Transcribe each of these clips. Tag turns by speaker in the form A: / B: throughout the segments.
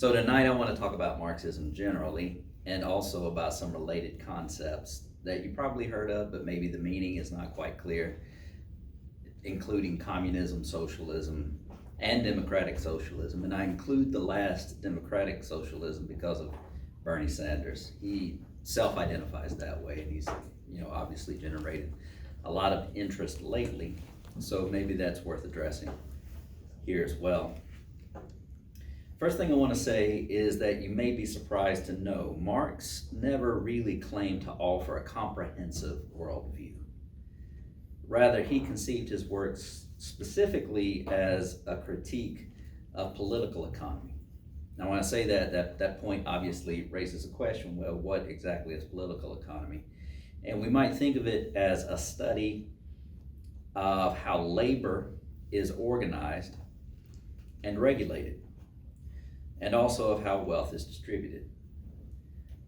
A: So tonight I want to talk about Marxism generally and also about some related concepts that you probably heard of, but maybe the meaning is not quite clear, including communism, socialism, and democratic socialism. And I include the last, democratic socialism, because of Bernie Sanders. He self-identifies that way, and he's obviously generated a lot of interest lately. So maybe that's worth addressing here as well. First thing I want to say is that you may be surprised to know Marx never really claimed to offer a comprehensive worldview. Rather, he conceived his works specifically as a critique of political economy. Now, when I say that point obviously raises a question, well, what exactly is political economy? And we might think of it as a study of how labor is organized and regulated, and also of how wealth is distributed.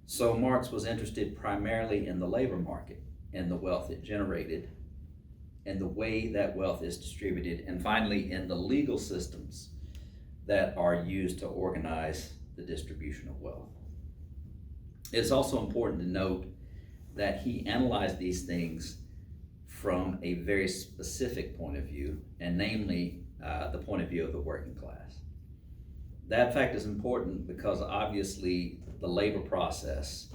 A: So Marx was interested primarily in the labor market and the wealth it generated, and the way that wealth is distributed, and finally in the legal systems that are used to organize the distribution of wealth. It's also important to note that he analyzed these things from a very specific point of view, and namely the point of view of the working class. That fact is important because obviously the labor process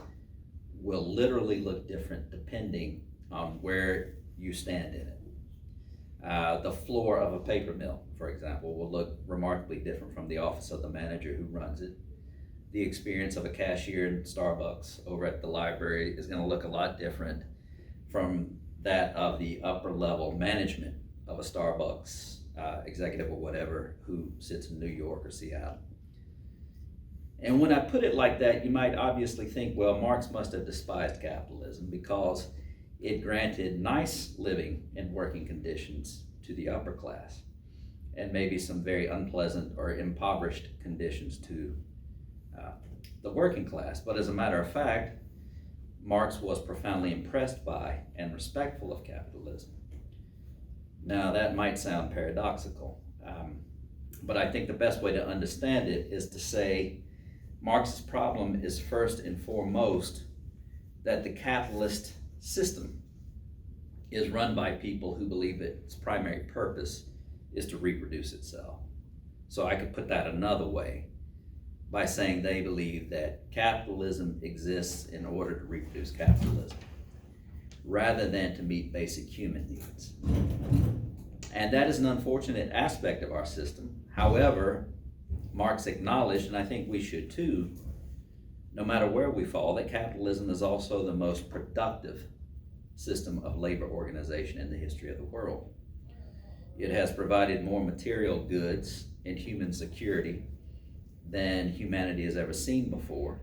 A: will literally look different depending on where you stand in it. The floor of a paper mill, for example, will look remarkably different from the office of the manager who runs it. The experience of a cashier in Starbucks over at the library is going to look a lot different from that of the upper level management of a Starbucks executive or whatever who sits in New York or Seattle. And when I put it like that, you might obviously think, well, Marx must have despised capitalism because it granted nice living and working conditions to the upper class, and maybe some very unpleasant or impoverished conditions to the working class. But as a matter of fact, Marx was profoundly impressed by and respectful of capitalism. Now, that might sound paradoxical, but I think the best way to understand it is to say Marx's problem is first and foremost that the capitalist system is run by people who believe its primary purpose is to reproduce itself. So I could put that another way by saying they believe that capitalism exists in order to reproduce capitalism, rather than to meet basic human needs. And that is an unfortunate aspect of our system. However, Marx acknowledged, and I think we should too, no matter where we fall, that capitalism is also the most productive system of labor organization in the history of the world. It has provided more material goods and human security than humanity has ever seen before.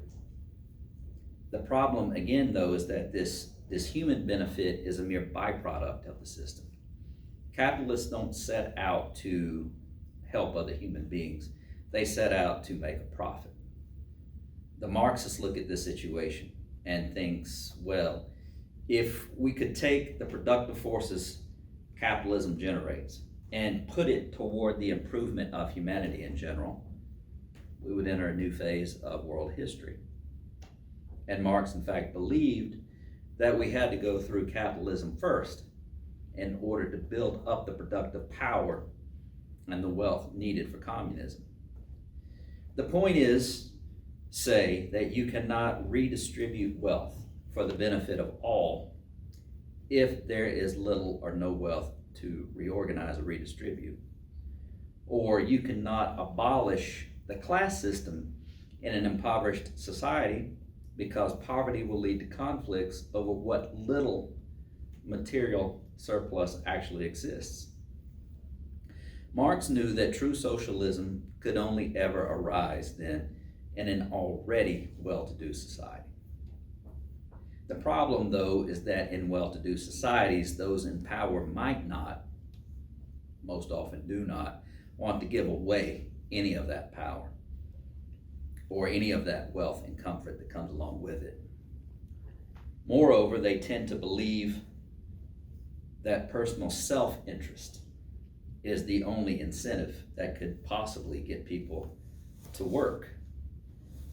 A: The problem, again, though, is that this human benefit is a mere byproduct of the system. Capitalists don't set out to help other human beings. They set out to make a profit. The Marxists look at this situation and thinks, well, if we could take the productive forces capitalism generates and put it toward the improvement of humanity in general, we would enter a new phase of world history. And Marx, in fact, believed that we had to go through capitalism first in order to build up the productive power and the wealth needed for communism. The point is, say, that you cannot redistribute wealth for the benefit of all if there is little or no wealth to reorganize or redistribute. Or you cannot abolish the class system in an impoverished society because poverty will lead to conflicts over what little material surplus actually exists. Marx knew that true socialism could only ever arise then in an already well-to-do society. The problem, though, is that in well-to-do societies, those in power might not, most often do not, want to give away any of that power or any of that wealth and comfort that comes along with it. Moreover, they tend to believe that personal self-interest is the only incentive that could possibly get people to work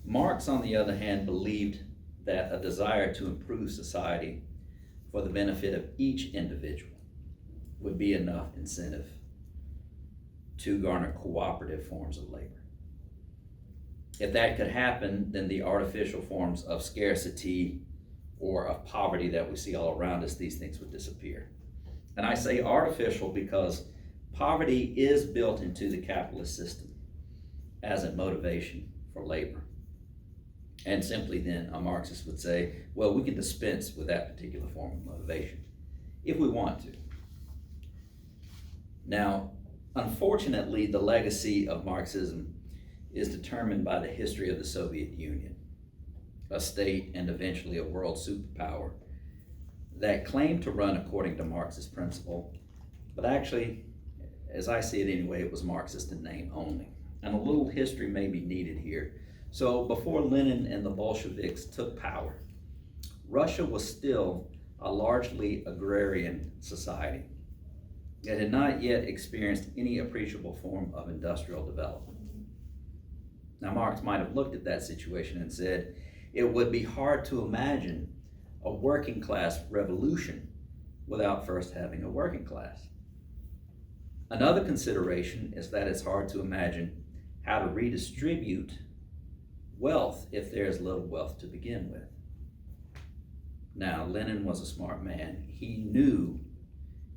A: Marx, on the other hand, believed that a desire to improve society for the benefit of each individual would be enough incentive to garner cooperative forms of labor. If that could happen, then the artificial forms of scarcity or of poverty that we see all around us, these things would disappear. And I say artificial because poverty is built into the capitalist system as a motivation for labor. And simply then, a Marxist would say, well, we can dispense with that particular form of motivation if we want to. Now, unfortunately, the legacy of Marxism is determined by the history of the Soviet Union, a state and eventually a world superpower that claimed to run according to Marxist principle, but actually, as I see it anyway, it was Marxist in name only. And a little history may be needed here. So before Lenin and the Bolsheviks took power, Russia was still a largely agrarian society. It had not yet experienced any appreciable form of industrial development. Now, Marx might have looked at that situation and said, it would be hard to imagine a working class revolution without first having a working class. Another consideration is that it's hard to imagine how to redistribute wealth if there's little wealth to begin with. Now, Lenin was a smart man. He knew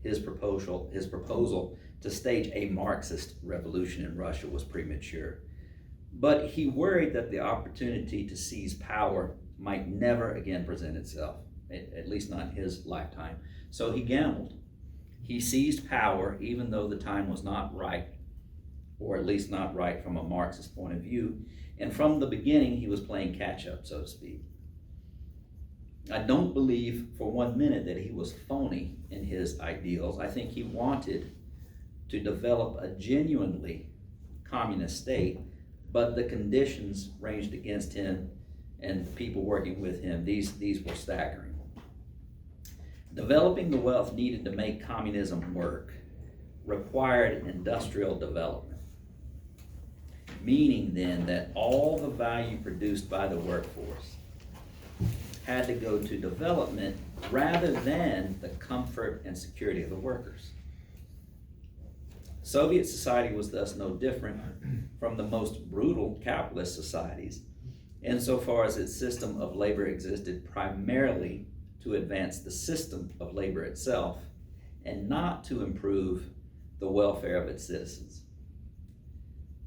A: his proposal to stage a Marxist revolution in Russia was premature. But he worried that the opportunity to seize power might never again present itself, at least not in his lifetime. So he gambled. He seized power even though the time was not right, or at least not right from a Marxist point of view. And from the beginning, he was playing catch up, so to speak. I don't believe for 1 minute that he was phony in his ideals. I think he wanted to develop a genuinely communist state, but the conditions ranged against him and the people working with him. These were staggering. Developing the wealth needed to make communism work required industrial development, meaning then that all the value produced by the workforce had to go to development rather than the comfort and security of the workers. Soviet society was thus no different from the most brutal capitalist societies, insofar as its system of labor existed primarily to advance the system of labor itself and not to improve the welfare of its citizens.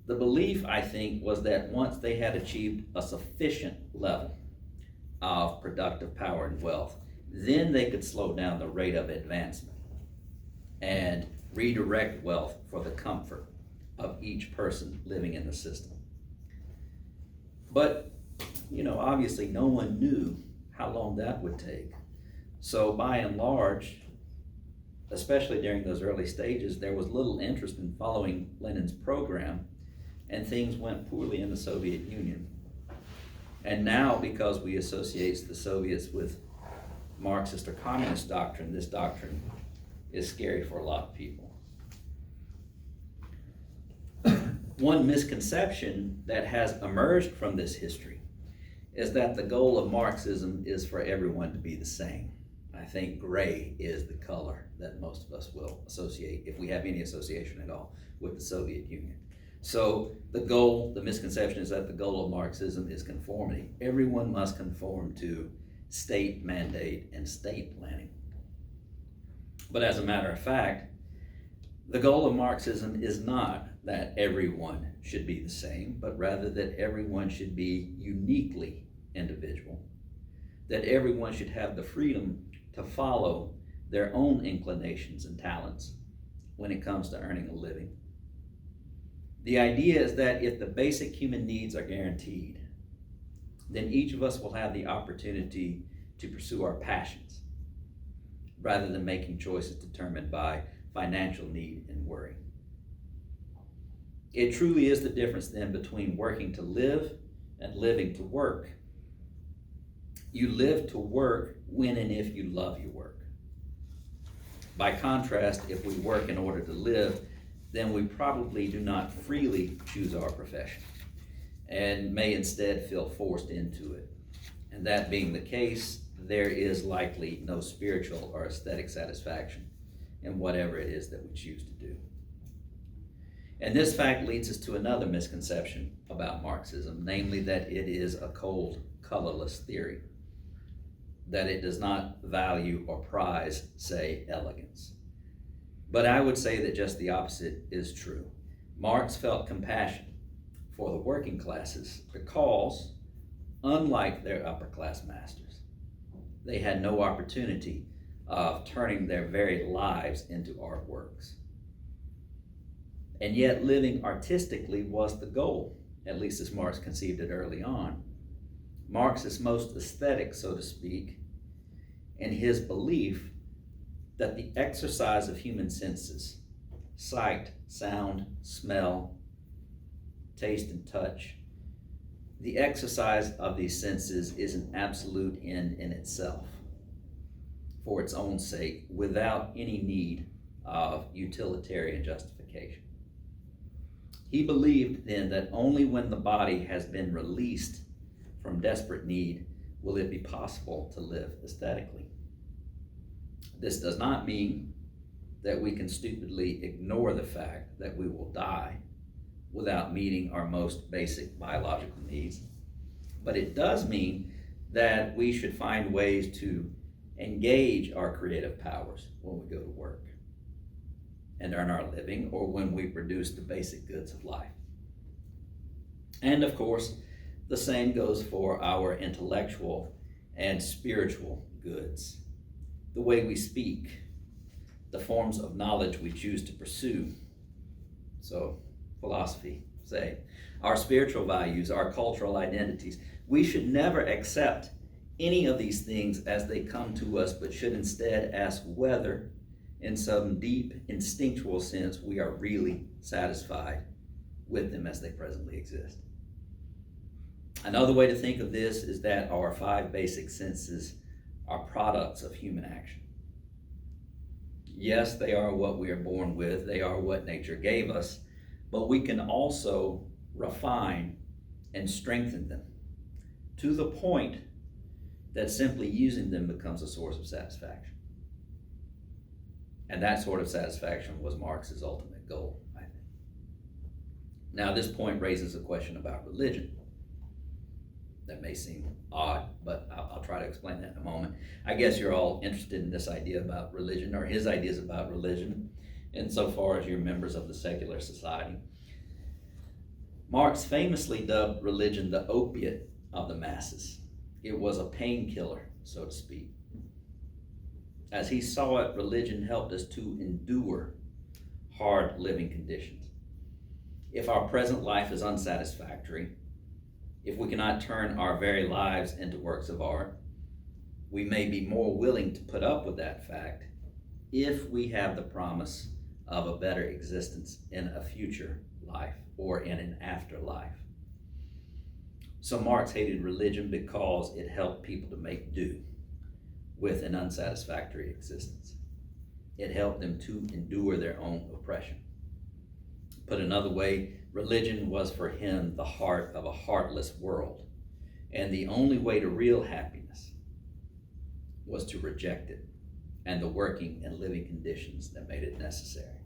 A: The belief, I think, was that once they had achieved a sufficient level of productive power and wealth, then they could slow down the rate of advancement and redirect wealth for the comfort of each person living in the system. But, obviously no one knew how long that would take. So by and large, especially during those early stages, there was little interest in following Lenin's program, and things went poorly in the Soviet Union. And now, because we associate the Soviets with Marxist or communist doctrine, this doctrine is scary for a lot of people. One misconception that has emerged from this history is that the goal of Marxism is for everyone to be the same. I think gray is the color that most of us will associate, if we have any association at all, with the Soviet Union. So the misconception is that the goal of Marxism is conformity. Everyone must conform to state mandate and state planning. But as a matter of fact, the goal of Marxism is not that everyone should be the same, but rather that everyone should be uniquely individual, that everyone should have the freedom to follow their own inclinations and talents when it comes to earning a living. The idea is that if the basic human needs are guaranteed, then each of us will have the opportunity to pursue our passions rather than making choices determined by financial need and worry. It truly is the difference then between working to live and living to work. You live to work when and if you love your work. By contrast, if we work in order to live, then we probably do not freely choose our profession. and may instead feel forced into it. And that being the case, there is likely no spiritual or aesthetic satisfaction in whatever it is that we choose to do. And this fact leads us to another misconception about Marxism, namely that it is a cold, colorless theory, that it does not value or prize, say, elegance. But I would say that just the opposite is true. Marx felt compassion for the working classes because, unlike their upper class masters, they had no opportunity of turning their very lives into artworks. And yet living artistically was the goal, at least as Marx conceived it early on. Marx is most aesthetic, so to speak, in his belief that the exercise of human senses, sight, sound, smell, taste, and touch, the exercise of these senses is an absolute end in itself, for its own sake, without any need of utilitarian justification. He believed then that only when the body has been released from desperate need will it be possible to live aesthetically. This does not mean that we can stupidly ignore the fact that we will die without meeting our most basic biological needs, but it does mean that we should find ways to engage our creative powers when we go to work and earn our living, or when we produce the basic goods of life. And of course, the same goes for our intellectual and spiritual goods. The way we speak, the forms of knowledge we choose to pursue. So, philosophy, say, our spiritual values, our cultural identities. We should never accept any of these things as they come to us, but should instead ask whether, in some deep instinctual sense, we are really satisfied with them as they presently exist. Another way to think of this is that our 5 basic senses are products of human action. Yes, they are what we are born with, they are what nature gave us, but we can also refine and strengthen them to the point that simply using them becomes a source of satisfaction. And that sort of satisfaction was Marx's ultimate goal, I think. Now, this point raises a question about religion. That may seem odd, but I'll try to explain that in a moment. I guess you're all interested in this idea about religion, or his ideas about religion, insofar as you're members of the secular society. Marx famously dubbed religion the opiate of the masses. It was a painkiller, so to speak. As he saw it, religion helped us to endure hard living conditions. If our present life is unsatisfactory, if we cannot turn our very lives into works of art, we may be more willing to put up with that fact if we have the promise of a better existence in a future life or in an afterlife. So Marx hated religion because it helped people to make do with an unsatisfactory existence. It helped them to endure their own oppression. Put another way, religion was for him the heart of a heartless world, and the only way to real happiness was to reject it and the working and living conditions that made it necessary.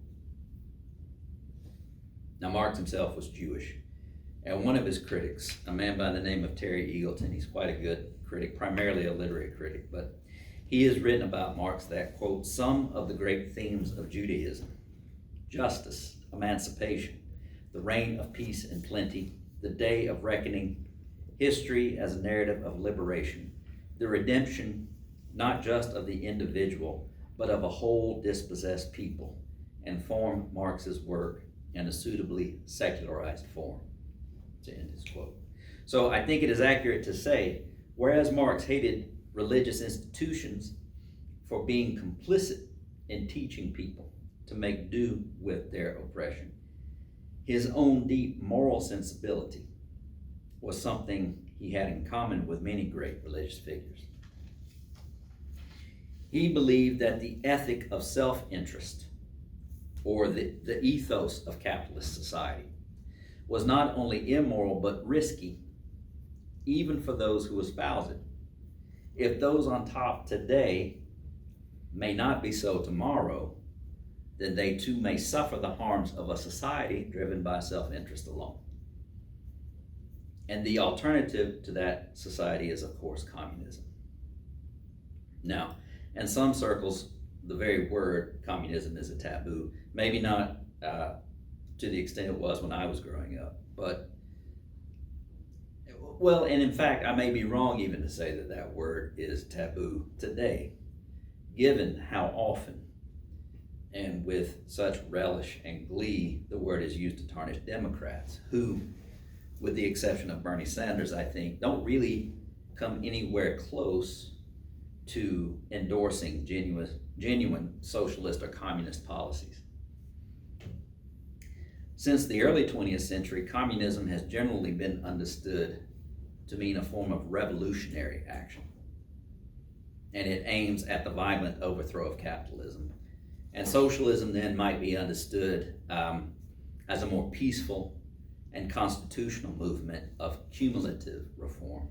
A: Now, Marx himself was Jewish, and one of his critics, a man by the name of Terry Eagleton, he's quite a good critic, primarily a literary critic, but he has written about Marx that, quote, some of the great themes of Judaism, justice, emancipation, the reign of peace and plenty, the day of reckoning, history as a narrative of liberation, the redemption not just of the individual, but of a whole dispossessed people, and form Marx's work in a suitably secularized form, to end his quote. So I think it is accurate to say, whereas Marx hated religious institutions for being complicit in teaching people to make do with their oppression, his own deep moral sensibility was something he had in common with many great religious figures. He believed that the ethic of self-interest, or the ethos of capitalist society, was not only immoral but risky, even for those who espouse it. If those on top today may not be so tomorrow, then they too may suffer the harms of a society driven by self-interest alone. And the alternative to that society is, of course, communism. Now, in some circles, the very word communism is a taboo. Maybe not to the extent it was when I was growing up, but, well, and in fact, I may be wrong even to say that that word is taboo today, given how often and with such relish and glee the word is used to tarnish Democrats, who, with the exception of Bernie Sanders, I think, don't really come anywhere close to endorsing genuine socialist or communist policies. Since the early 20th century, communism has generally been understood to mean a form of revolutionary action, and it aims at the violent overthrow of capitalism. And socialism then might be understood as a more peaceful and constitutional movement of cumulative reform.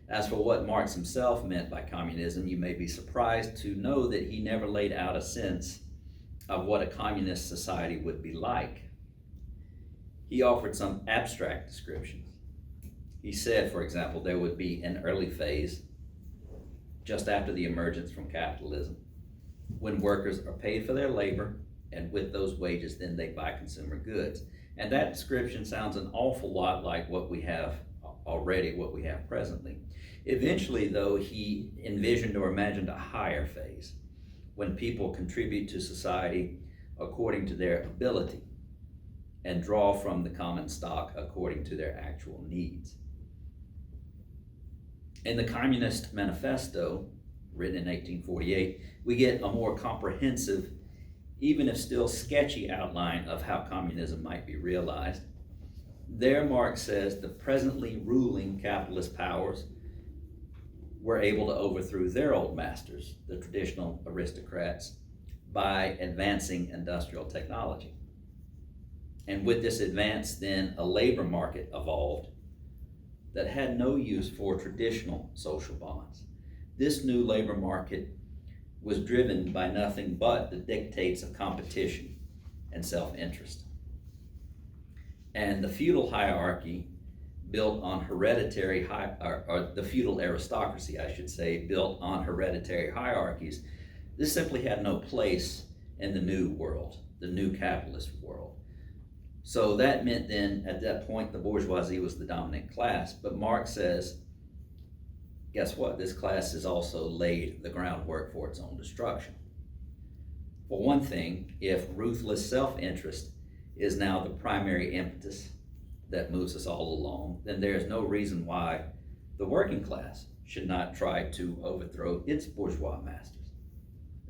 A: As for what Marx himself meant by communism, you may be surprised to know that he never laid out a sense of what a communist society would be like. He offered some abstract descriptions. He said, for example, there would be an early phase just after the emergence from capitalism, when workers are paid for their labor, and with those wages then they buy consumer goods. And that description sounds an awful lot like what we have already, what we have presently. Eventually, though, he envisioned or imagined a higher phase, when people contribute to society according to their ability and draw from the common stock according to their actual needs. In the Communist Manifesto, written in 1848, we get a more comprehensive, even if still sketchy, outline of how communism might be realized. There, Marx says the presently ruling capitalist powers were able to overthrow their old masters, the traditional aristocrats, by advancing industrial technology. And with this advance, then, a labor market evolved that had no use for traditional social bonds. This new labor market was driven by nothing but the dictates of competition and self-interest. And the feudal hierarchy built on hereditary, or the feudal aristocracy, I should say, built on hereditary hierarchies, this simply had no place in the new world, the new capitalist world. So that meant then, at that point, the bourgeoisie was the dominant class. But Marx says, guess what? This class has also laid the groundwork for its own destruction. For one thing, if ruthless self-interest is now the primary impetus that moves us all along, then there's no reason why the working class should not try to overthrow its bourgeois masters,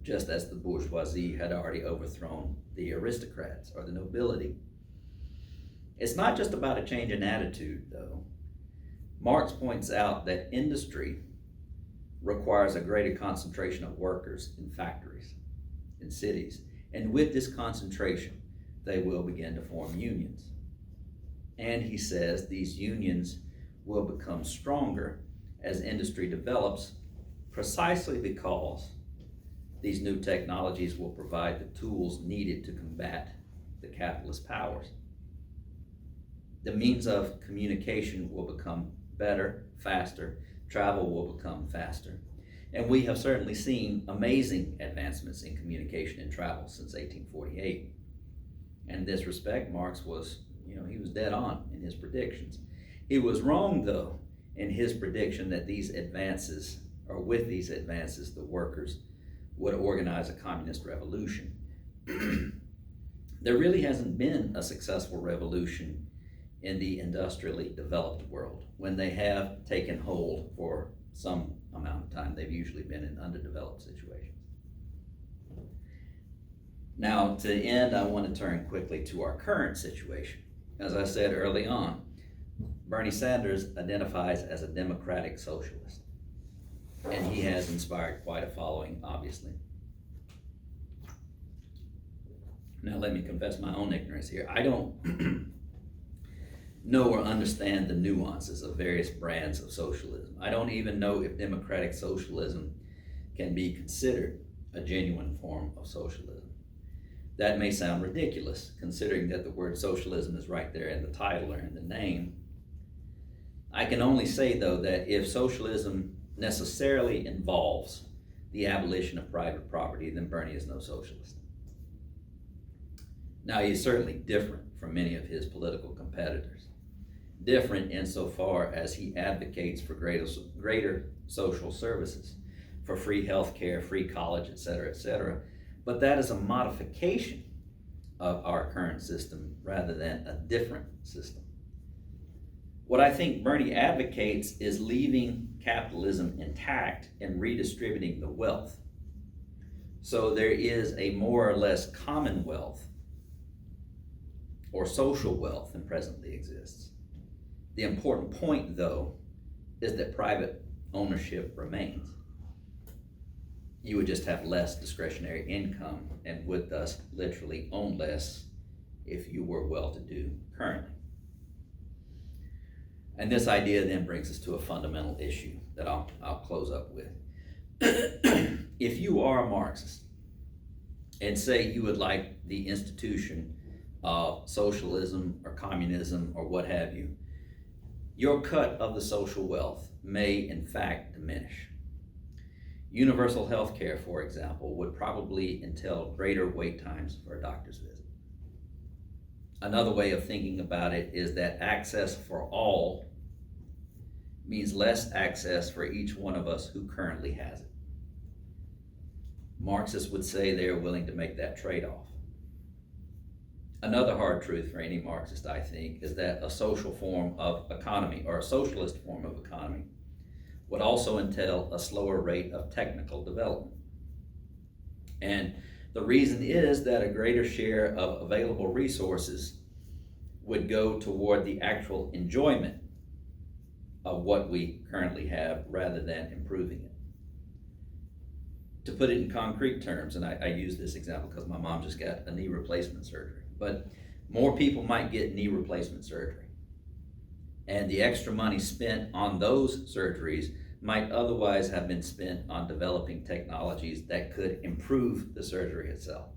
A: just as the bourgeoisie had already overthrown the aristocrats or the nobility. It's not just about a change in attitude, though. Marx points out that industry requires a greater concentration of workers in factories, in cities, and with this concentration, they will begin to form unions. And he says these unions will become stronger as industry develops, precisely because these new technologies will provide the tools needed to combat the capitalist powers. The means of communication will become better, faster, travel will become faster. And we have certainly seen amazing advancements in communication and travel since 1848. And in this respect, Marx was, he was dead on in his predictions. He was wrong, though, in his prediction that these advances, or with these advances, the workers would organize a communist revolution. There really hasn't been a successful revolution in the industrially developed world. When they have taken hold for some amount of time, they've usually been in underdeveloped situations. Now, to end, I want to turn quickly to our current situation. As I said early on, Bernie Sanders identifies as a democratic socialist, and he has inspired quite a following, obviously. Now, let me confess my own ignorance here. I don't know or understand the nuances of various brands of socialism. I don't even know if democratic socialism can be considered a genuine form of socialism. That may sound ridiculous, considering that the word socialism is right there in the title or in the name. I can only say, though, that if socialism necessarily involves the abolition of private property, then Bernie is no socialist. Now, he's certainly different from many of his political competitors. Different insofar as he advocates for greater social services, for free health care, free college, et cetera. But that is a modification of our current system rather than a different system. What I think Bernie advocates is leaving capitalism intact and redistributing the wealth. So there is a more or less common wealth or social wealth than presently exists. The important point, though, is that private ownership remains. You would just have less discretionary income and would thus literally own less if you were well-to-do currently. And this idea then brings us to a fundamental issue that I'll close up with. If you are a Marxist and say you would like the institution of socialism or communism or what have you, your cut of the social wealth may in fact diminish. Universal health care, for example, would probably entail greater wait times for a doctor's visit. Another way of thinking about it is that access for all means less access for each one of us who currently has it. Marxists would say they are willing to make that trade-off. Another hard truth for any Marxist, I think, is that a social form of economy, or a socialist form of economy, would also entail a slower rate of technical development. And the reason is that a greater share of available resources would go toward the actual enjoyment of what we currently have rather than improving it. To put it in concrete terms, and I use this example because my mom just got a knee replacement surgery, but more people might get knee replacement surgery. And the extra money spent on those surgeries might otherwise have been spent on developing technologies that could improve the surgery itself.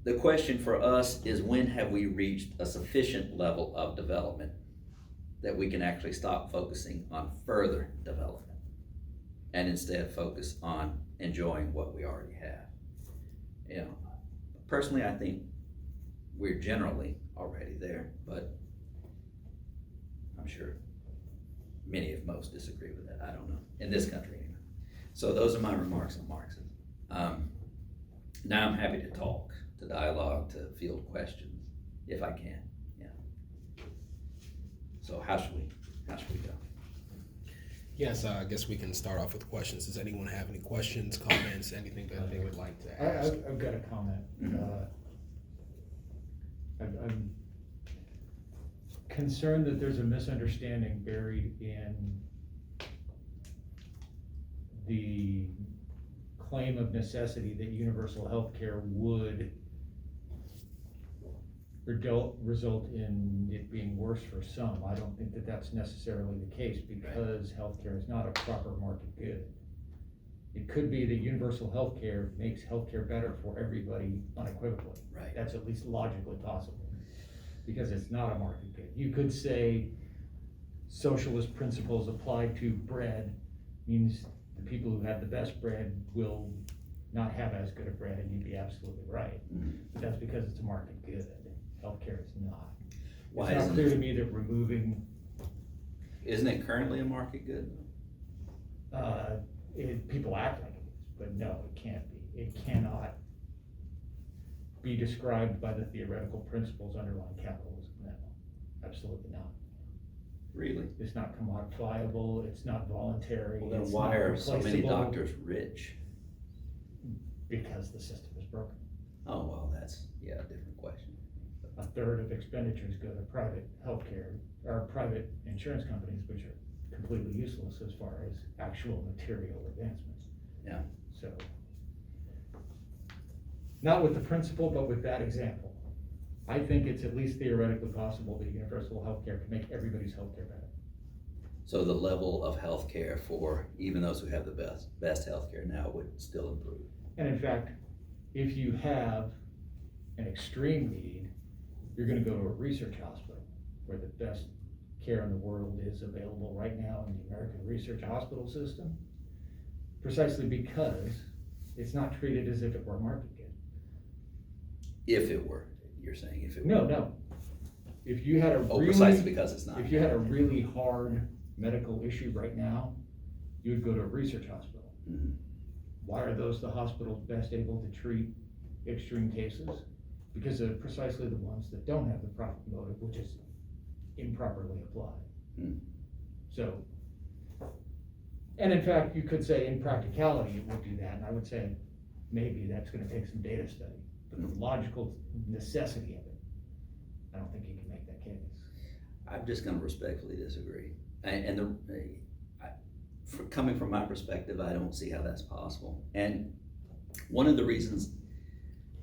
A: The question for us is, when have we reached a sufficient level of development that we can actually stop focusing on further development and instead focus on enjoying what we already have? You know, personally, I think we're generally already there, but I'm sure many, if most, disagree with that. I don't know, in this country anyway. So those are my remarks on Marxism. Now I'm happy to talk, to dialogue, to field questions, if I can. Yeah. So how should we go?
B: Yes, I guess we can start off with questions. Does anyone have any questions, comments, anything that they would like to ask?
C: I've got a comment.
A: Mm-hmm.
C: I'm concerned that there's a misunderstanding buried in the claim of necessity that universal health care would result in it being worse for some. I don't think that that's necessarily the case, because healthcare is not a proper market good. It could be that universal healthcare makes healthcare better for everybody unequivocally.
A: Right.
C: That's at least logically possible, because it's not a market good. You could say socialist principles applied to bread means the people who have the best bread will not have as good a bread, and you'd be absolutely right.
A: Mm-hmm.
C: But that's because it's a market good. Healthcare is not.
A: Why
C: It's not clear to me that removing.
A: Isn't it currently a market good?
C: People act like it is, but no, it can't be. It cannot be described by the theoretical principles underlying capitalism. No, absolutely not.
A: Really?
C: It's not commodifiable. It's not voluntary.
A: Well, then
C: it's
A: why
C: not
A: are so many
C: replaceable.
A: doctors rich?
C: Because the system is broken.
A: Oh, well, that's, yeah, a different question.
C: A third of expenditures go to private healthcare or private insurance companies, which are completely useless as far as actual material advancements.
A: Yeah.
C: So, not with the principle, but with that example, I think it's at least theoretically possible that universal healthcare can make everybody's healthcare better.
A: So the level of healthcare for even those who have the best healthcare now would still improve.
C: And in fact, if you have an extreme need, you're gonna go to a research hospital where the best care in the world is available right now in the American research hospital system, precisely because it's not treated as if it were market good.
A: If it were, you're saying if it were.
C: No. If you had a
A: Precisely because it's not.
C: If you had a really hard medical issue right now, you would go to a research hospital.
A: Mhm.
C: Why are those the hospitals best able to treat extreme cases? Because they're precisely the ones that don't have the profit motive, which is improperly applied.
A: Hmm.
C: So, and in fact, you could say in practicality it would do that, and I would say maybe that's gonna take some data study. But the logical necessity of it, I don't think you can make that case.
A: I'm just gonna respectfully disagree. Coming from my perspective, I don't see how that's possible. And one of the reasons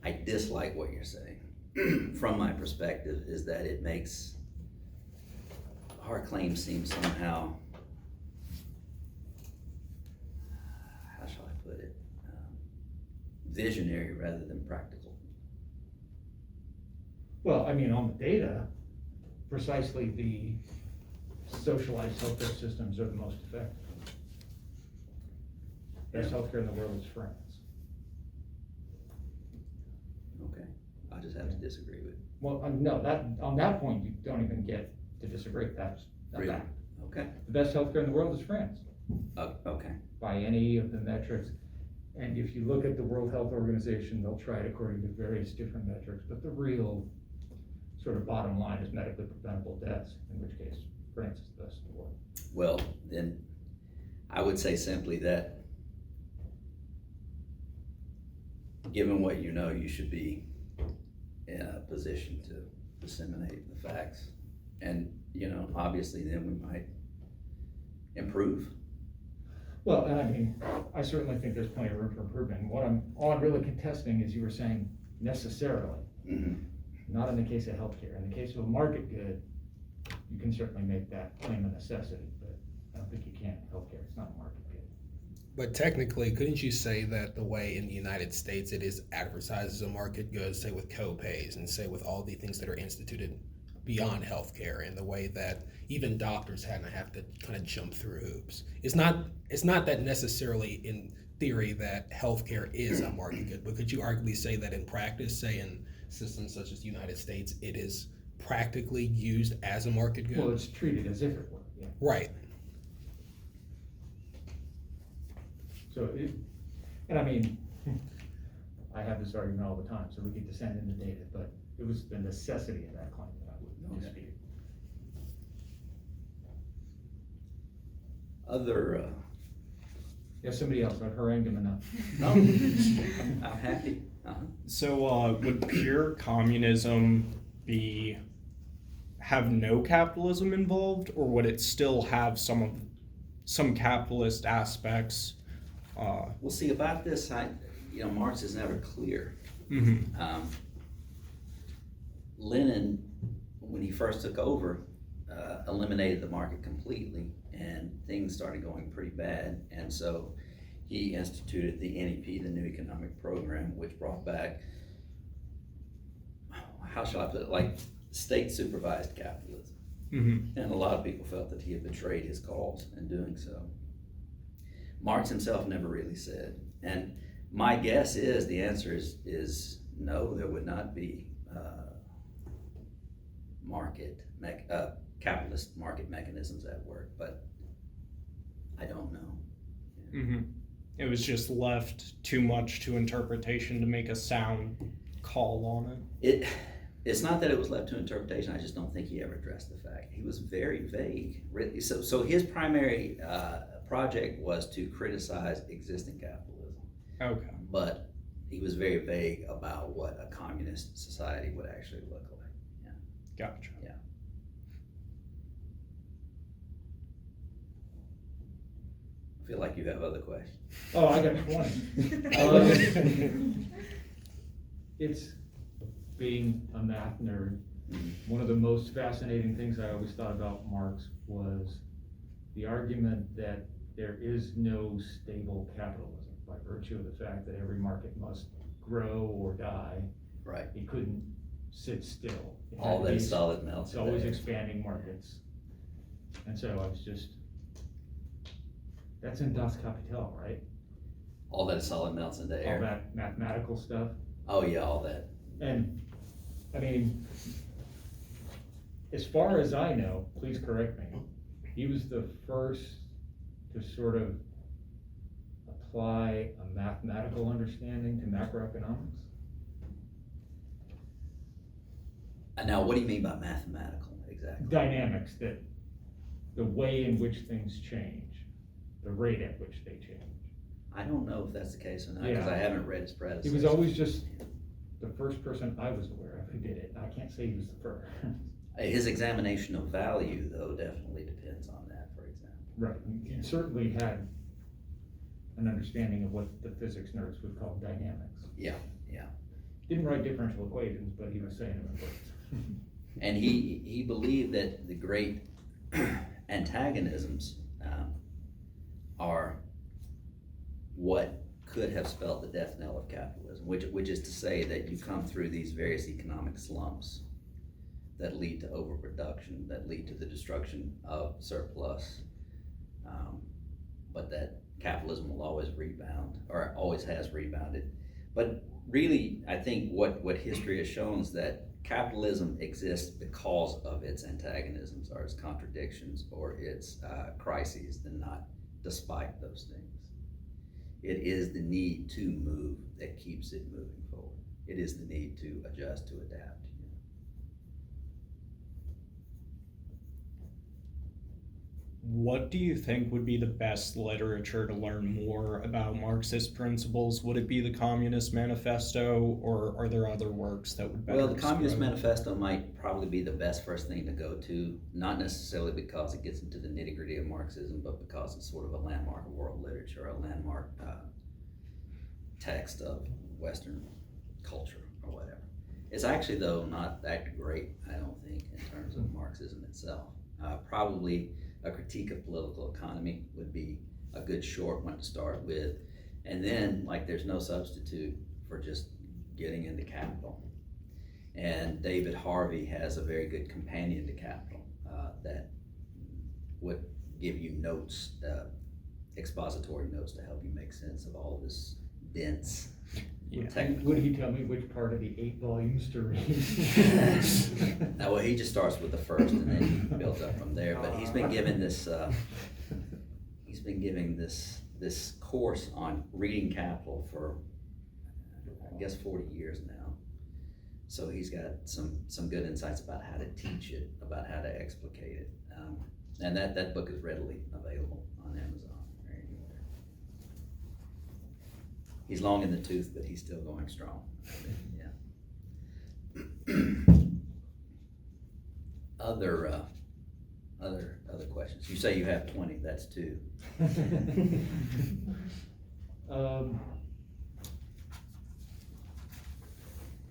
A: I dislike what you're saying, from my perspective, is that it makes our claims seem somehow, how shall I put it, visionary rather than practical.
C: Well, I mean, on the data, precisely the socialized healthcare systems are the most effective. Best healthcare in the world is France.
A: Okay, I just have to disagree with.
C: Well, no, on that point, you don't even get to disagree, that's a
A: Really?
C: fact.
A: Okay,
C: The best healthcare in the world is France,
A: okay,
C: by any of the metrics. And if you look at the World Health Organization, they'll try it according to various different metrics, but the real sort of bottom line is medically preventable deaths, in which case France is the best in the world.
A: well, then I would say simply that given what you know, you should be in a position to disseminate the facts. And, obviously then we might improve.
C: Well, and I mean, I certainly think there's plenty of room for improvement. And all I'm really contesting is you were saying necessarily,
A: Mhm.
C: not in the case of healthcare. In the case of a market good, you can certainly make that claim a necessity, but I don't think you can in healthcare. It's not a market good.
B: But technically, couldn't you say that the way in the United States it is advertised as a market good, say with co-pays and say with all the things that are instituted beyond healthcare, and the way that even doctors have to kind of jump through hoops? It's not that necessarily in theory that healthcare is a market good, but could you arguably say that in practice, say in systems such as the United States, it is practically used as a market good?
C: Well, it's treated as if it were, yeah.
B: Right.
C: So, and I mean, I have this argument all the time, so we could descend into data, but it was the necessity of that claim that I would dispute.
A: Other,
C: Yeah, somebody else, I've harangued him enough.
A: no, I'm happy.
D: So would pure communism have no capitalism involved, or would it still have some capitalist aspects?
A: Well, see, about this, Marx is never clear.
D: Mm-hmm.
A: Lenin, when he first took over, eliminated the market completely, and things started going pretty bad. And so he instituted the NEP, the New Economic Program, which brought back, how shall I put it, like state-supervised capitalism.
D: Mm-hmm.
A: And a lot of people felt that he had betrayed his cause in doing so. Marx himself never really said. And my guess is, the answer is no, there would not be capitalist market mechanisms at work, but I don't know.
D: Mm-hmm. It was just left too much to interpretation to make a sound call on it.
A: It's not that it was left to interpretation, I just don't think he ever addressed the fact. He was very vague. Really. So his primary project was to criticize existing capitalism.
D: Okay.
A: But he was very vague about what a communist society would actually look like. Yeah.
D: Gotcha.
A: Yeah. I feel like you have other questions.
C: Oh, I got 20. being a math nerd, one of the most fascinating things I always thought about Marx was the argument that there is no stable capitalism by virtue of the fact that every market must grow or die.
A: Right.
C: It couldn't sit still. It
A: All
C: had
A: that
C: to
A: is
C: be-
A: solid melts.
C: It's always expanding markets. And so I was just, that's in Das Kapital, right?
A: All that is solid melts into
C: All
A: air.
C: that mathematical stuff.
A: Oh yeah, all that.
C: And, I mean, as far as I know, please correct me, he was the first to sort of apply a mathematical understanding to macroeconomics.
A: Now, what do you mean by mathematical exactly?
C: Dynamics, that the way in which things change, the rate at which they change.
A: I don't know if that's the case or not, because
C: Yeah.
A: I haven't read his predecessor.
C: He was always just the first person I was aware of who did it. I can't say he was the first.
A: His examination of value, though, definitely depends on that, for example.
C: Right, he certainly had an understanding of what the physics nerds would call dynamics.
A: Yeah.
C: Didn't write differential equations, but he was saying them in words.
A: And he believed that the great antagonisms are what could have spelled the death knell of capitalism, which is to say that you come through these various economic slumps that lead to overproduction, that lead to the destruction of surplus, but that capitalism will always rebound, or always has rebounded. But really, I think what history has shown is that capitalism exists because of its antagonisms, or its contradictions, or its crises, and not despite those things. It is the need to move that keeps it moving forward. It is the need to adjust, to adapt.
D: What do you think would be the best literature to learn more about Marxist principles? Would it be the Communist Manifesto, or are there other works that would better
A: Well, the Communist
D: describe it?
A: Manifesto might probably be the best first thing to go to, not necessarily because it gets into the nitty-gritty of Marxism, but because it's sort of a landmark of world literature, a landmark text of Western culture or whatever. It's actually, though, not that great, I don't think, in terms of Marxism itself. Probably a critique of political economy would be a good short one to start with. And then, like, there's no substitute for just getting into Capital. And David Harvey has a very good companion to Capital that would give you notes, expository notes to help you make sense of all this dense technical.
C: Would he tell me which part of the 8 volumes to read?
A: Well, he just starts with the first, and then he builds up from there. But he's been given this. He's been giving this course on reading Capital for, I guess, 40 years now. So he's got some good insights about how to teach it, about how to explicate it, and that book is readily available on Amazon or anywhere. He's long in the tooth, but he's still going strong. Yeah. Other questions? You say you have 20. That's 2.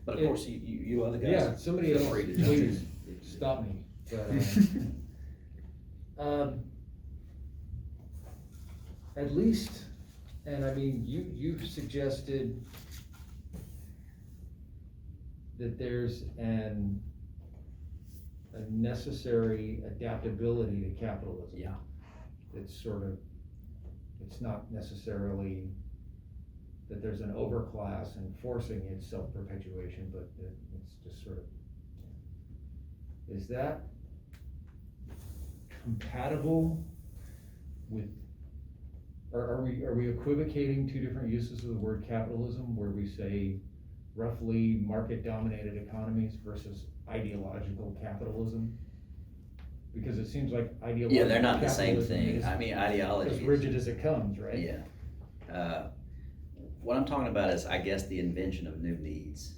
A: But of course, you other guys.
C: Yeah, somebody
A: feel
C: else,
A: free to jump
C: please
A: in.
C: stop me. But, at least, and I mean, you've suggested that there's a necessary adaptability to capitalism.
A: Yeah.
C: It's sort of, it's not necessarily that there's an overclass enforcing its self-perpetuation, but that it's just sort of, is that compatible with, are we equivocating 2 different uses of the word capitalism, where we say roughly market-dominated economies versus ideological capitalism? Because it seems like ideological
A: Yeah, they're not the same
C: capitalism
A: thing.
C: is
A: I mean, ideology
C: as rigid as it comes, right?
A: Yeah. What I'm talking about is, I guess, the invention of new needs,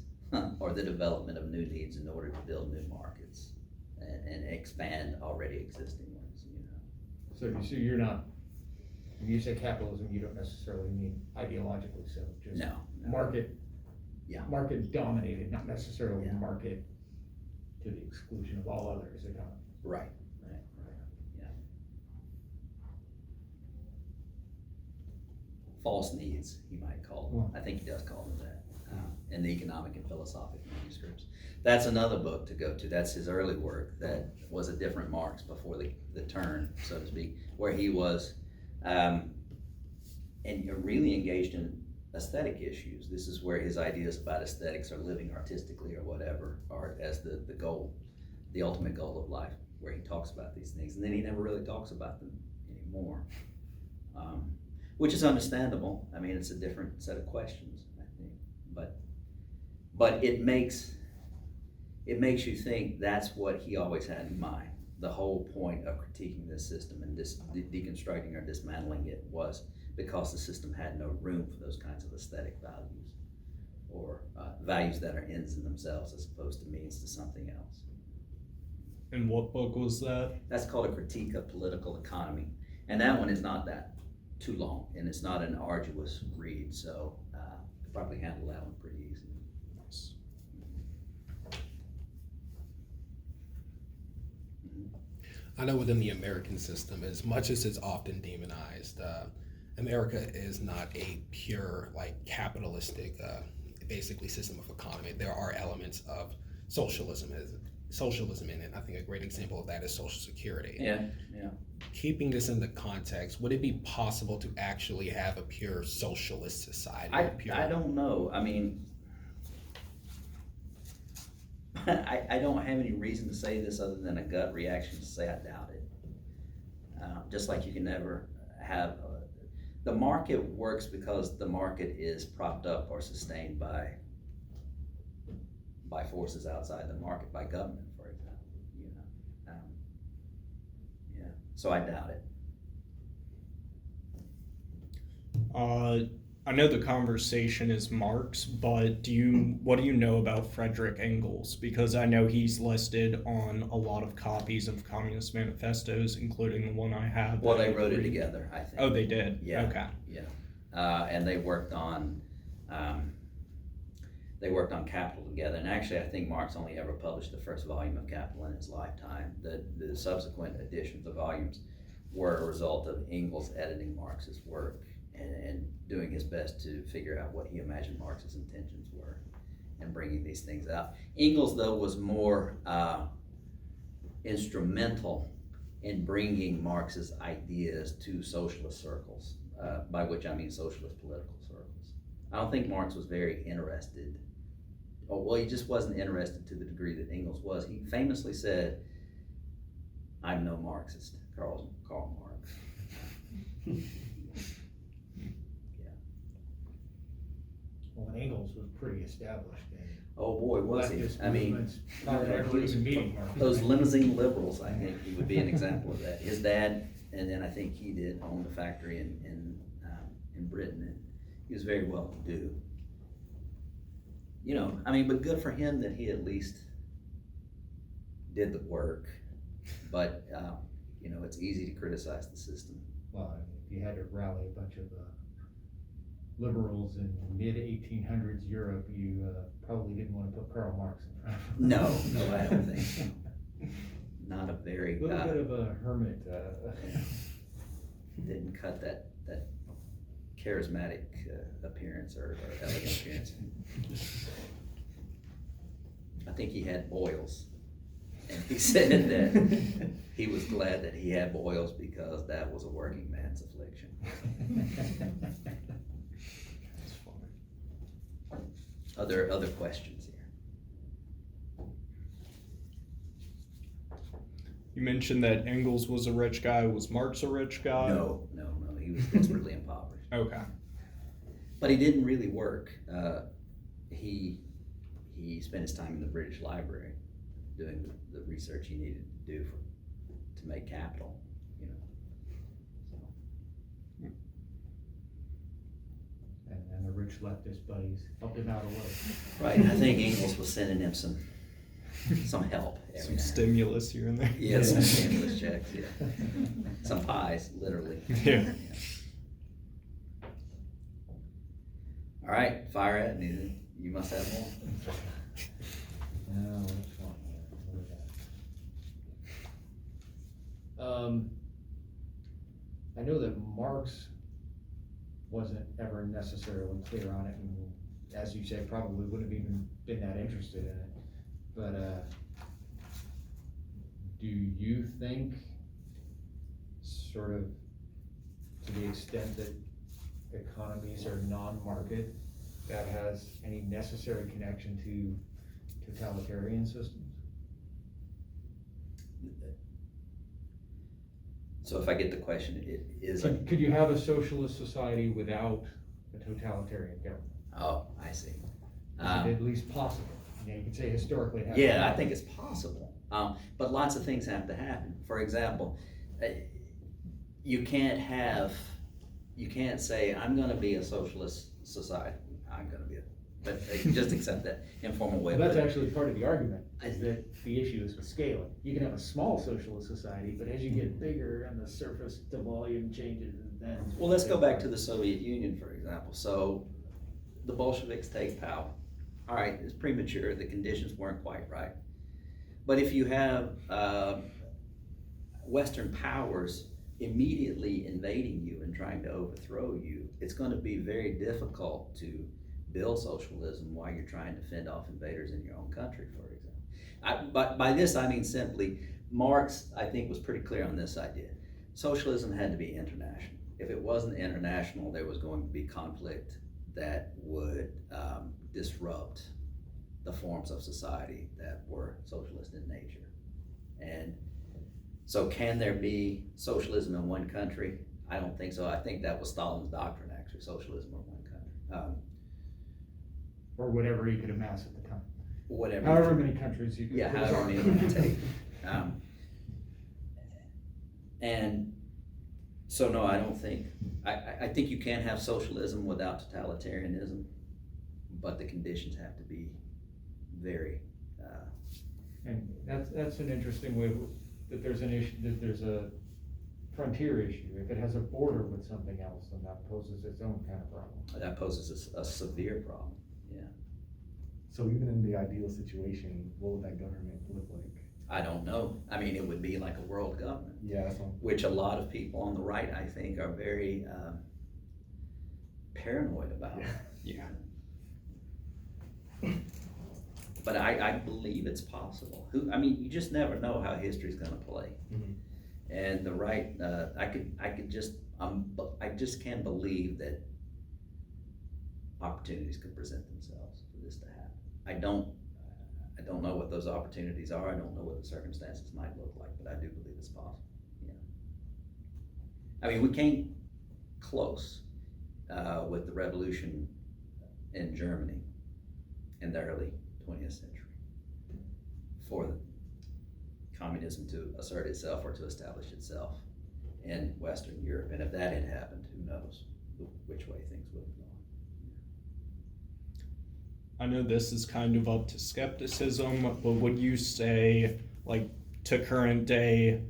A: or the development of new needs in order to build new markets and expand already existing ones.
C: So you're not, when you say capitalism, you don't necessarily mean ideologically so, just
A: No.
C: market
A: Yeah.
C: market dominated, not necessarily
A: Yeah.
C: market to the exclusion of all others economies.
A: Right. False needs, he might call them. I think he does call them that, in the economic and philosophic manuscripts. That's another book to go to. That's his early work. That was a different Marx before the turn, so to speak, where he was and really engaged in aesthetic issues. This is where his ideas about aesthetics or living artistically or whatever are as the goal, the ultimate goal of life, where he talks about these things. And then he never really talks about them anymore. Which is understandable. I mean, it's a different set of questions, I think. But it makes you think that's what he always had in mind. The whole point of critiquing this system and deconstructing or dismantling it was because the system had no room for those kinds of aesthetic values, or values that are ends in themselves as opposed to means to something else.
D: And what book was that?
A: That's called A Critique of Political Economy. And that one is not that too long, and it's not an arduous read, so could probably handle that one pretty easily.
D: Nice.
B: I know within the American system, as much as it's often demonized, America is not a pure, like, capitalistic, basically system of economy. There are elements of socialism in it. I think a great example of that is Social Security.
A: Yeah.
B: Keeping this in the context, would it be possible to actually have a pure socialist society?
A: I don't know. I mean, I don't have any reason to say this other than a gut reaction to say I doubt it. Just like you can never have the market works because the market is propped up or sustained by forces outside the market, by government, for example. So I doubt it.
D: I know the conversation is Marx, but what do you know about Frederick Engels? Because I know he's listed on a lot of copies of Communist manifestos, including the one I have.
A: Well, they wrote it together, I think.
D: Oh, they did?
A: Yeah.
D: Okay.
A: Yeah. And they worked on Capital together. And actually, I think Marx only ever published the first volume of Capital in his lifetime. The subsequent editions of volumes were a result of Engels editing Marx's work and doing his best to figure out what he imagined Marx's intentions were and bringing these things out. Engels, though, was more instrumental in bringing Marx's ideas to socialist circles, by which I mean socialist political circles. I don't think Marx was very interested. Well, he just wasn't interested to the degree that Engels was. He famously said, "I'm no Marxist," Karl Marx.
C: Well, Engels was pretty established in
A: Oh boy, was he?
C: leftist
A: I mean,
C: movements prior to ever even meeting Marx.
A: those limousine liberals, I think he would be an example of that. His dad, and then I think he did, owned a factory in Britain, and he was very well to do. But good for him that he at least did the work. But it's easy to criticize the system.
C: Well, if you had to rally a bunch of liberals in mid-1800s Europe, you probably didn't want to put Karl Marx in front of them.
A: No, I don't think so. Not a very
C: A little bit of a hermit.
A: Didn't cut that charismatic appearance or elegant appearance. I think he had boils, and he said that he was glad that he had boils because that was a working man's affliction.
D: That's funny.
A: Other questions here?
D: You mentioned that Engels was a rich guy. Was Marx a rich guy?
A: No, he was desperately impoverished.
D: Okay.
A: But he didn't really work. He spent his time in the British Library doing the research he needed to do to make Capital.
C: And the rich leftist buddies helped him out a little.
A: Right. I think Engels was sending him some help every
D: Some
A: now.
D: stimulus here and there.
A: Yeah, some stimulus checks. Yeah, some pies, literally.
D: Yeah.
A: All right, fire at me. You must have more.
C: No, which one here? What is that? I know that Marx wasn't ever necessarily clear on it, and as you say, probably wouldn't have even been that interested in it. But do you think, sort of, to the extent that economies are non-market, that has any necessary connection to totalitarian systems?
A: So if I get the question, it is.
C: Could you have a socialist society without a totalitarian government?
A: Oh, I see.
C: Is it at least possible? You know, you could say historically it has.
A: Yeah, I think it's possible. But lots of things have to happen. For example, you can't say, I'm gonna be a socialist society. I'm gonna be but you just accept that informal way.
C: Well, that's actually part of the argument, is that the issue is with scaling. You can have a small socialist society, but as you get bigger and the surface to volume changes, then.
A: Well, let's go back to the Soviet Union, for example. So the Bolsheviks take power. All right, it's premature, the conditions weren't quite right. But if you have Western powers immediately invading you and trying to overthrow you, it's going to be very difficult to build socialism while you're trying to fend off invaders in your own country, for example. But by this I mean simply, Marx, I think, was pretty clear on this idea. Socialism had to be international. If it wasn't international, there was going to be conflict that would disrupt the forms of society that were socialist in nature. And so can there be socialism in one country? I don't think so. I think that was Stalin's doctrine, actually, socialism in one country.
C: Or whatever you could amass at the time.
A: Whatever.
C: However many countries you could.
A: Yeah, however many it would take. And so no, I don't think, I think you can have socialism without totalitarianism, but the conditions have to be very.
C: And that's an interesting way, that there's an issue, that there's a frontier issue. If it has a border with something else, then that poses its own kind of problem.
A: That poses a severe problem, yeah.
E: So even in the ideal situation, what would that government look like?
A: I don't know. I mean, it would be like a world government.
E: Yeah, that's one.
A: Which a lot of people on the right, I think, are very paranoid about.
D: Yeah.
A: But I believe it's possible. I mean, you just never know how history's gonna play.
E: Mhm.
A: And the right, I just can't believe that opportunities could present themselves for this to happen. I don't know what those opportunities are. I don't know what the circumstances might look like, but I do believe it's possible. Yeah. I mean, we came close with the revolution in Germany in the early 20th century for the communism to assert itself or to establish itself in Western Europe. And if that had happened, who knows which way things would have gone.
D: I know this is kind of up to skepticism, but would you say, like, to current day,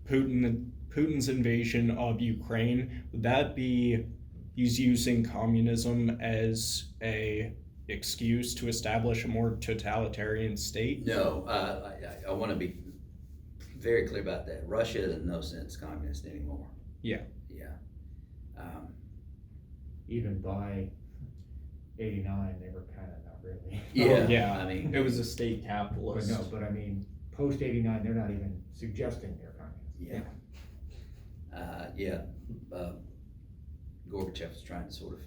D: Putin's invasion of Ukraine, would that be he's using communism as a excuse to establish a more totalitarian state?
A: No, I want to be very clear about that. Russia is in no sense communist anymore.
D: Yeah.
A: Yeah.
C: Even by 89, they were kind of not really.
A: Yeah.
D: Yeah.
A: I mean,
D: It was a state
C: But
D: capitalist.
C: no, but I mean, post 89, they're not even suggesting they're communist.
A: yeah. Gorbachev was trying to sort of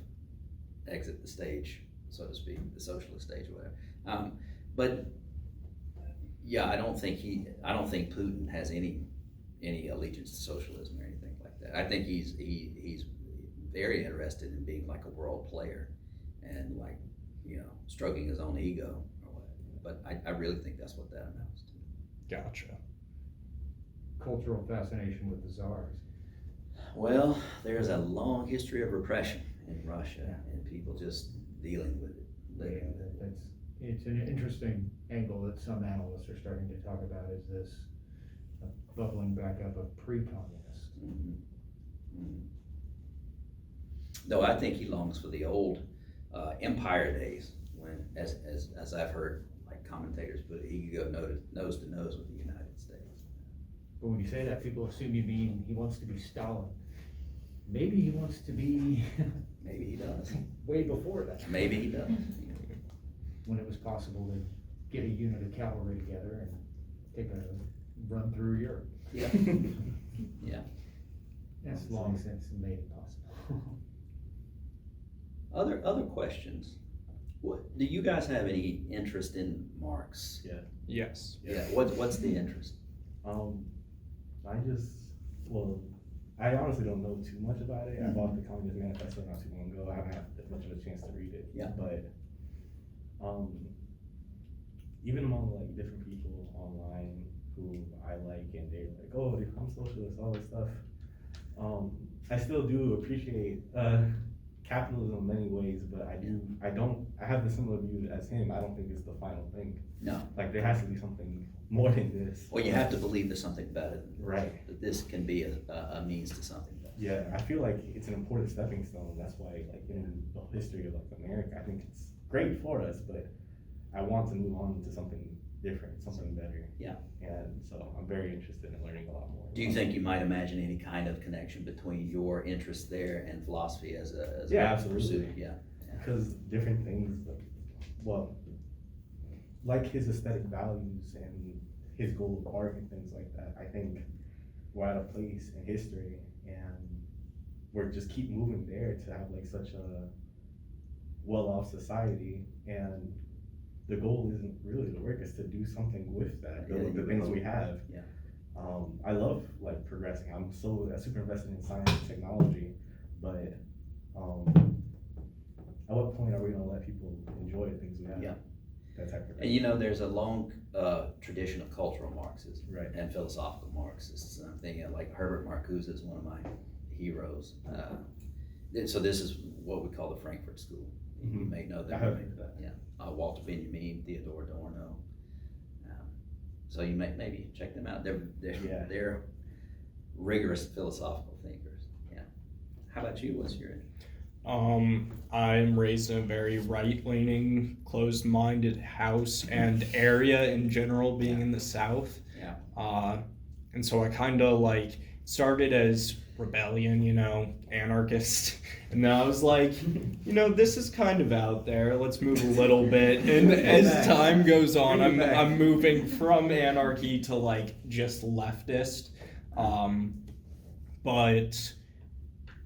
A: exit the stage, so to speak, the socialist stage or whatever. But yeah, I don't think Putin has any allegiance to socialism or anything like that. I think he's very interested in being like a world player and, like, you know, stroking his own ego or whatever. But I really think that's what that amounts to.
D: Gotcha.
C: Cultural fascination with the czars.
A: Well, there's a long history of repression in Russia and people just dealing with it, living with it.
C: It's an interesting angle that some analysts are starting to talk about, is this bubbling back up of pre-communist.
A: Mm-hmm. Mm-hmm. Though I think he longs for the old empire days, when, as I've heard, like commentators put it, he could go nose to nose with the United States.
C: But when you say that, people assume you mean he wants to be Stalin. Maybe he wants to be
A: Maybe he does.
C: way before that.
A: Maybe he does.
C: When it was possible to get a unit of cavalry together and take a run through Europe.
A: Yeah. Yeah.
C: That's long since made it possible.
A: Other questions? Do you guys have any interest in Marx?
D: Yes.
A: Yeah. What's the interest?
E: I honestly don't know too much about it. I bought the Communist Manifesto not too long ago. I haven't had as much of a chance to read it.
A: Yeah.
E: But even among like different people online who I like, and they're like, "Oh, I'm socialist," all this stuff. I still do appreciate capitalism in many ways, but I have the similar view as him. I don't think it's the final thing.
A: No.
E: Like there has to be something more than this.
A: Well, you have to believe there's something better than this.
E: Right.
A: That this can be a means to something better.
E: Yeah, I feel like it's an important stepping stone. That's why, like in the history of like America, I think it's great for us, but I want to move on to something different, something better.
A: Yeah.
E: And so I'm very interested in learning a lot more.
A: Do you think you might imagine any kind of connection between your interest there and philosophy as a
E: absolutely.
A: pursuit? Yeah.
E: Because different things, well, like his aesthetic values and his goal of art and things like that, I think we're at a place in history and we're just keep moving there to have like such a well-off society, and the goal isn't really the work, is to do something with that, the things we have.
A: Yeah.
E: I love like progressing. I'm super invested in science and technology, but at what point are we gonna let people enjoy the things we have?
A: Yeah.
E: That type of thing.
A: And you know, there's a long tradition of cultural Marxism,
E: Right.
A: and philosophical Marxists. I'm thinking like Herbert Marcuse is one of my heroes. So this is what we call the Frankfurt School. You may know that.
E: I have heard of that.
A: Yeah. Walter Benjamin, Theodore Adorno. So you may maybe check them out. They're rigorous philosophical thinkers. Yeah. How about you? What's your?
D: I'm raised in a very right-leaning, closed-minded house and area in general, being in the South.
A: Yeah.
D: And so I kind of like started as rebellion, anarchist, and then I was like, this is kind of out there. Let's move a little bit. And as time goes on, I'm moving from anarchy to like just leftist. But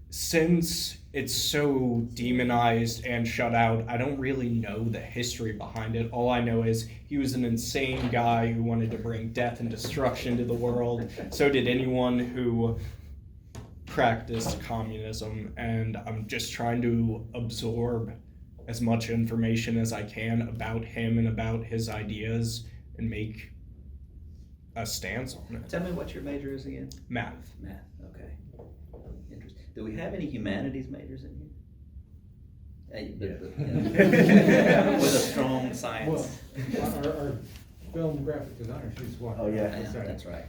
D: since it's so demonized and shut out, I don't really know the history behind it. All I know is he was an insane guy who wanted to bring death and destruction to the world. So did anyone who practiced communism, and I'm just trying to absorb as much information as I can about him and about his ideas and make a stance on it.
A: Tell me what your major is again.
D: Math.
A: Math. Okay. Interesting. Do we have any humanities majors in here? With a strong science.
C: Well, our film graphic designer, she's one.
E: Oh, yeah.
A: That's right.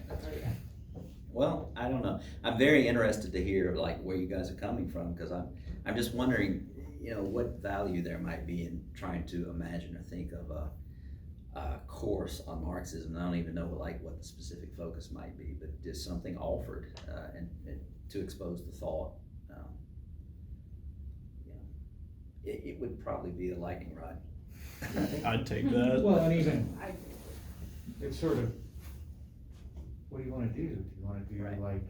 A: Well, I don't know. I'm very interested to hear like where you guys are coming from, because I'm just wondering, what value there might be in trying to imagine or think of a course on Marxism. I don't even know what the specific focus might be, but just something offered and to expose the thought. It would probably be a lightning rod.
D: I'd take that.
C: Well, and even, it's sort of, what do you want to do? Do you want to do like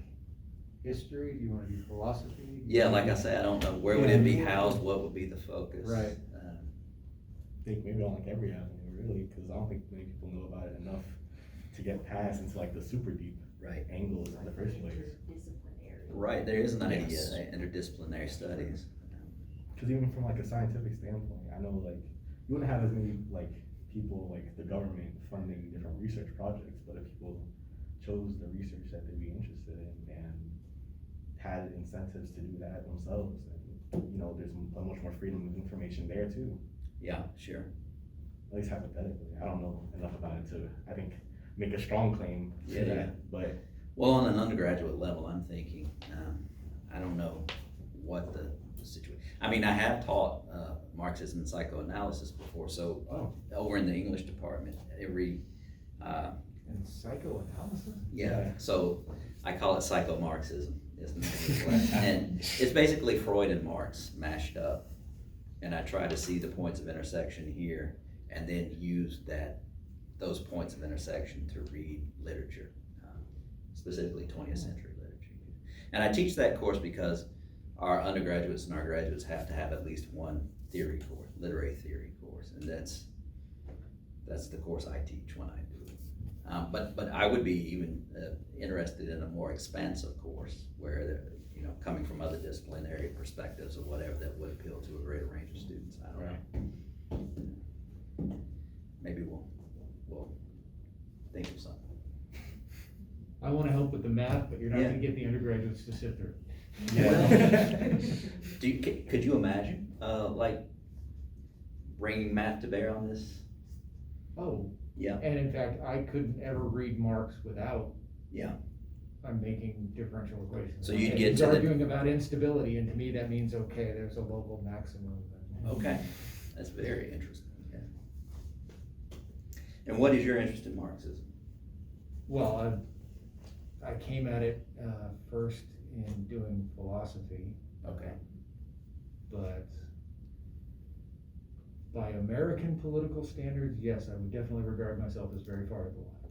C: history? Do you want to do philosophy?
A: Yeah, like I said, I don't know where would it be housed. What would be the focus?
C: Right.
E: I think maybe on like every avenue, really, because I don't think many people know about it enough to get past into like the super deep angles in the first place.
A: Right, there is an idea, interdisciplinary studies.
E: Because even from like a scientific standpoint, I know like you wouldn't have as many like people like the government funding different research projects, but if people chose the research that they'd be interested in and had incentives to do that themselves, and there's much more freedom of information there too.
A: Yeah, sure.
E: At least hypothetically, I don't know enough about it to, I think, make a strong claim to that. But
A: well, on an undergraduate level, I'm thinking, I don't know what the the situation. I mean, I have taught Marxism and psychoanalysis before, so
C: Oh,
A: over in the English department,
C: and psychoanalysis?
A: yeah, so I call it psycho-Marxism. And it's basically Freud and Marx mashed up. And I try to see the points of intersection here and then use those points of intersection to read literature, specifically 20th century literature. And I teach that course because our undergraduates and our graduates have to have at least one theory course, literary theory course, and that's the course I teach when I do it. But I would be even interested in a more expansive course where they're, coming from other disciplinary perspectives or whatever that would appeal to a greater range of students. I don't know. Maybe we'll think of something.
C: I wanna help with the math, but you're not
A: Yeah.
C: gonna get the undergraduates to sit through.
A: Could you imagine, like, bringing math to bear on this?
C: Oh,
A: Yeah,
C: and in fact, I couldn't ever read Marx without
A: yeah.
C: I'm making differential equations.
A: So you'd
C: Okay,
A: get
C: he's
A: to the-
C: arguing about instability, and to me, that means, okay, there's a local maximum.
A: Okay, that's very interesting. Okay. And what is your interest in Marxism?
C: Well, I came at it, first in doing philosophy,
A: Okay.
C: but by American political standards, yes, I would definitely regard myself as very far to the left.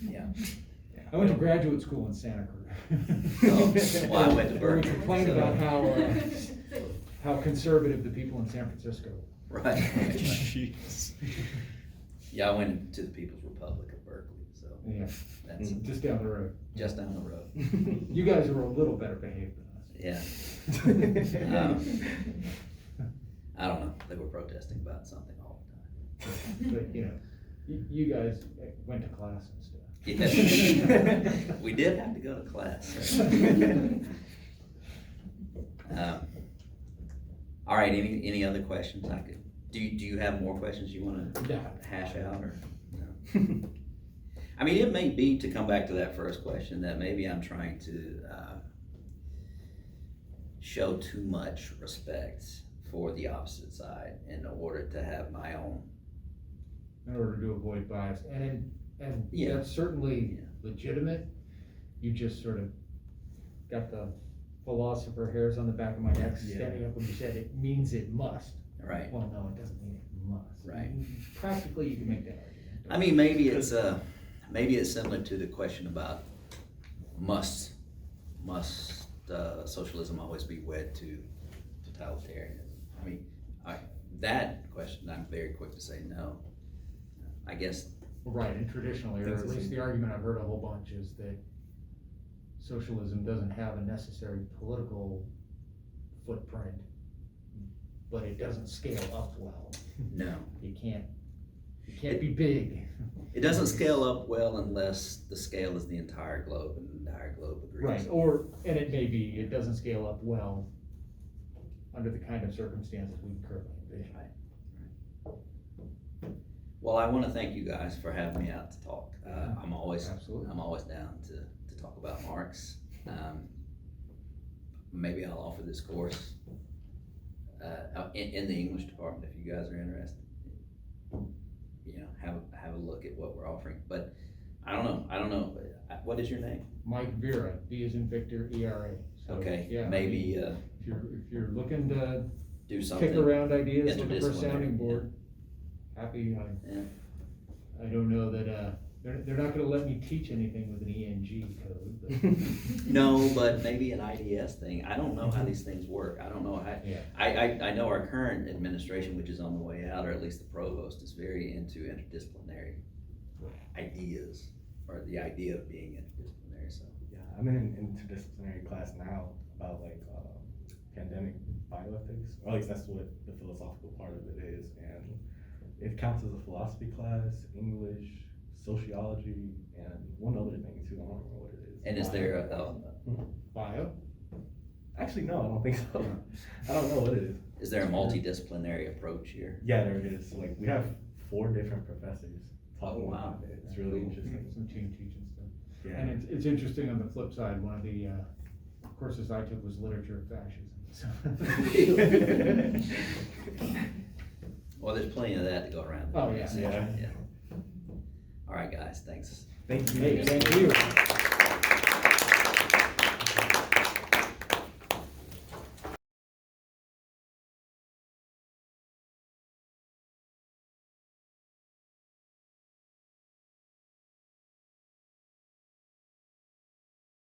A: Yeah.
C: I went to graduate school in Santa Cruz.
A: Oh, well, I went to
C: Where we
A: Berkeley,
C: complained
A: so-
C: about how conservative the people in San Francisco were.
A: Right.
D: Jeez.
A: Yeah, I went to the People's Republic of Berkeley, so
C: Yeah,
A: that's
C: just down the road.
A: just down the road.
C: You guys were a little better behaved than us.
A: Yeah. I don't know, they were protesting about something all the time.
C: But, you guys went to class and stuff.
A: Yeah. We did have to go to class. All right, any other questions I could, do you have more questions you wanna
C: No.
A: hash out or? No? I mean, it may be, to come back to that first question, that maybe I'm trying to show too much respect for the opposite side in order to have my own.
C: In order to avoid bias, and
A: Yeah.
C: that's certainly
A: Yeah.
C: legitimate. You just sort of got the philosopher hairs on the back of my neck standing up when you said it means it must.
A: Right.
C: Well, no, it doesn't mean it must.
A: Right.
C: Practically, you can make that argument.
A: I mean, maybe it's similar to the question about must socialism always be wed to totalitarianism? I mean, that question, I'm very quick to say no. I guess.
C: Right, and traditionally, or at least the argument I've heard a whole bunch is that socialism doesn't have a necessary political footprint, but it doesn't scale up well.
A: No.
C: You can't be big.
A: It doesn't scale up well unless the scale is the entire globe and the entire globe agrees.
C: Right, and it may be, it doesn't scale up well under the kind of circumstances we currently envision.
A: Right. Well, I want to thank you guys for having me out to talk. I'm always down to talk about Marx. Maybe I'll offer this course in the English department if you guys are interested. Have a look at what we're offering. But I don't know. What is your name?
C: Mike Vera, V as in Victor, ERA. So,
A: Okay,
C: yeah,
A: maybe
C: if you're looking to
A: do something.
C: kick around ideas to the first
A: interdisciplinary,
C: sounding
A: yeah.
C: board, happy.
A: Yeah.
C: I don't know that they're not going to let me teach anything with an ENG code. But
A: No, but maybe an IDS thing. I don't know how these things work. I don't know how.
C: yeah.
A: I know our current administration, which is on the way out, or at least the provost, is very into interdisciplinary ideas, or the idea of being interdisciplinary. So
E: Yeah, I'm in an interdisciplinary class now about pandemic bioethics, or at least that's what the philosophical part of it is, and it counts as a philosophy class, English, sociology, and one other thing too. I don't remember what it is.
A: and is there
C: Bio?
E: Actually, no, I don't think so. I don't know what it is.
A: is there a multidisciplinary approach here?
E: Yeah, there is. Like, we have 4 different professors talking
A: Oh, wow.
E: about it. It's really interesting.
C: Some team teaching stuff.
E: Yeah.
C: And it's interesting on the flip side, one of the courses I took was literature of fascism. So-
A: Well, there's plenty of that to go around.
C: Oh, yeah.
E: Yeah.
A: All right, guys, thanks.
E: Thank you.
C: Hey, thank you.